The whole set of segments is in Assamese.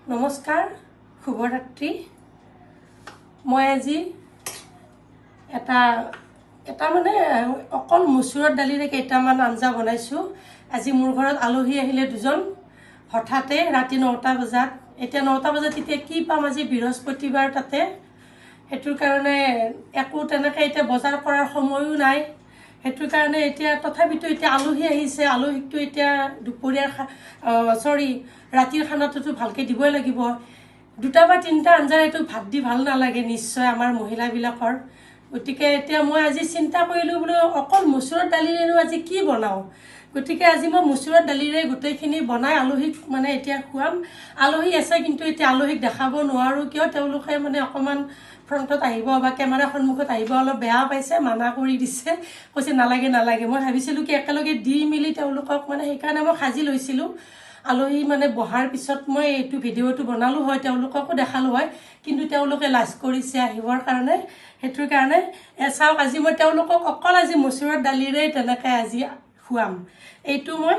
নমস্কাৰ শুভৰাত্ৰি মই আজি এটা মানে অকল মচুৰৰ দালিৰে কেইটামান আঞ্জা বনাইছোঁ। আজি মোৰ ঘৰত আলহী আহিলে দুজন, হঠাতে ৰাতি 9টা বজাত। এতিয়া 9টা বজাত এতিয়া কি পাম, আজি বৃহস্পতিবাৰ, তাতে সেইটোৰ কাৰণে একো তেনেকৈ এতিয়া বজাৰ কৰাৰ সময়ো নাই। সেইটোৰ কাৰণে এতিয়া তথাপিতো এতিয়া আলহী আহিছে, আলহীকটো এতিয়া দুপৰীয়াৰ ৰাতিৰ খানাটোতো ভালকৈ দিবই লাগিব। 2টা বা 3টা আঞ্জাৰ এইটো ভাত দি ভাল নালাগে নিশ্চয় আমাৰ মহিলাবিলাকৰ। গতিকে এতিয়া মই আজি চিন্তা কৰিলোঁ বোলো অকল মচুৰৰ দালিৰেনো আজি কি বনাওঁ। গতিকে আজি মই মচুৰৰ দালিৰে গোটেইখিনি বনাই আলহীক মানে এতিয়া খুৱাম। আলহী আছে কিন্তু এতিয়া আলহীক দেখাব নোৱাৰোঁ, কিয় তেওঁলোকে মানে অকণমান ফ্ৰণ্টত আহিব বা কেমেৰা সন্মুখত আহিব অলপ বেয়া পাইছে, মানা কৰি দিছে, কৈছে নালাগে। মই ভাবিছিলোঁ কি একেলগে দি মেলি তেওঁলোকক মানে সেইকাৰণে মই সাজি লৈছিলোঁ। আলহী মানে বহাৰ পিছত মই এইটো ভিডিঅ'টো বনালোঁ হয়, তেওঁলোককো দেখালোঁ হয়, কিন্তু তেওঁলোকে লাজ কৰিছে আহিবৰ কাৰণে। সেইটোৰ কাৰণে চাওক, আজি মই তেওঁলোকক অকল আজি মচুৰৰ দালিৰে তেনেকৈ আজি খুৱাম। এইটো মই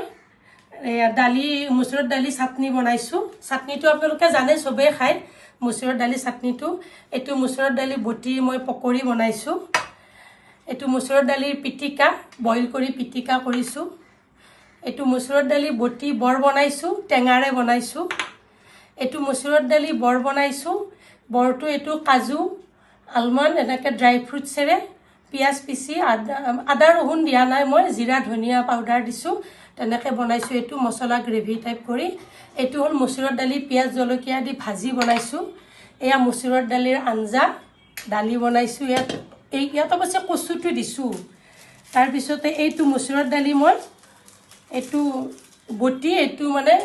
মচুৰৰ দালি চাটনি বনাইছোঁ। চাটনিটো আপোনালোকে জানে, চবেই খায় মচুৰৰ দালি চাটনিটো। এইটো মচুৰৰ দালি বটি মই পকৰি বনাইছোঁ। এইটো মচুৰৰ দালিৰ পিটিকা, বইল কৰি পিটিকা কৰিছোঁ। এইটো মচুৰৰ দালি বটি বৰ বনাইছোঁ, টেঙাৰে বনাইছোঁ। এইটো মচুৰৰ দালি বৰ বনাইছোঁ, বৰটো এইটো কাজু, আলমণ্ড এনেকৈ ড্ৰাই ফ্ৰুটছেৰে পিঁয়াজ পিচি আদা ৰহুন দিয়া নাই, মই জিৰা ধনিয়া পাউডাৰ দিছোঁ, তেনেকৈ বনাইছোঁ। এইটো মছলা গ্ৰেভি টাইপ কৰি। এইটো হ'ল মচুৰৰ দালি পিঁয়াজ জলকীয়া দি ভাজি বনাইছোঁ। এয়া মচুৰৰ দালিৰ আঞ্জা, দালি বনাইছোঁ। ইয়াত অৱশ্যে কচুটো দিছোঁ। তাৰপিছতে এইটো মচুৰৰ দালি মই এইটো বটি এইটো মানে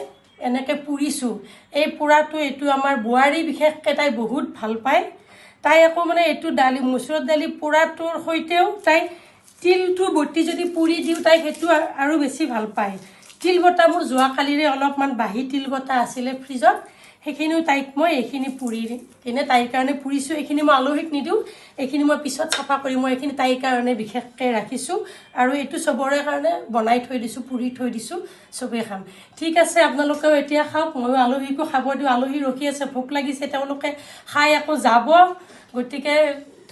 এনেকৈ পুৰিছোঁ। এই পোৰাটো এইটো আমাৰ বোৱাৰী বিশেষকৈ তাই বহুত ভাল পায়। তাই আকৌ মানে এইটো দালি মচুৰৰ দালি পোৰাটোৰ সৈতেও তাই তিলটো বটি যদি পুৰি দিওঁ তাই সেইটো আৰু বেছি ভাল পায়। তিল বটা মোৰ যোৱাকালিৰে অলপমান বাহি তিল বটা আছিলে ফ্ৰিজত, সেইখিনিও তাইক মই এইখিনি পুৰি কিনে তাইৰ কাৰণে পুৰিছোঁ। এইখিনি মই আলহীক নিদিওঁ, এইখিনি মই পিছত চাফা কৰিম। মই এইখিনি তাইৰ কাৰণে বিশেষকৈ ৰাখিছোঁ আৰু এইটো চবৰে কাৰণে বনাই থৈ দিছোঁ, পুৰি থৈ দিছোঁ, চবেই খাম। ঠিক আছে, আপোনালোকেও এতিয়া খাওক, ময়ো আলহীকো খাব দিওঁ। আলহী ৰখি আছে, ভোক লাগিছে, তেওঁলোকে খাই আকৌ যাব। গতিকে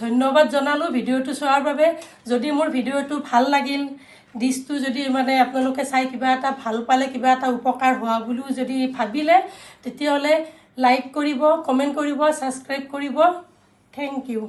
ধন্যবাদ জনালোঁ ভিডিঅ'টো চোৱাৰ বাবে। যদি মোৰ ভিডিঅ'টো ভাল লাগিল, ডিছটো যদি মানে আপোনালোকে চাই কিবা এটা ভাল পালে, কিবা এটা উপকাৰ হোৱা বুলিও যদি ভাবিলে, তেতিয়াহ'লে লাইক কৰিব, কমেণ্ট কৰিব, ছাবস্ক্ৰাইব কৰিব। Thank U.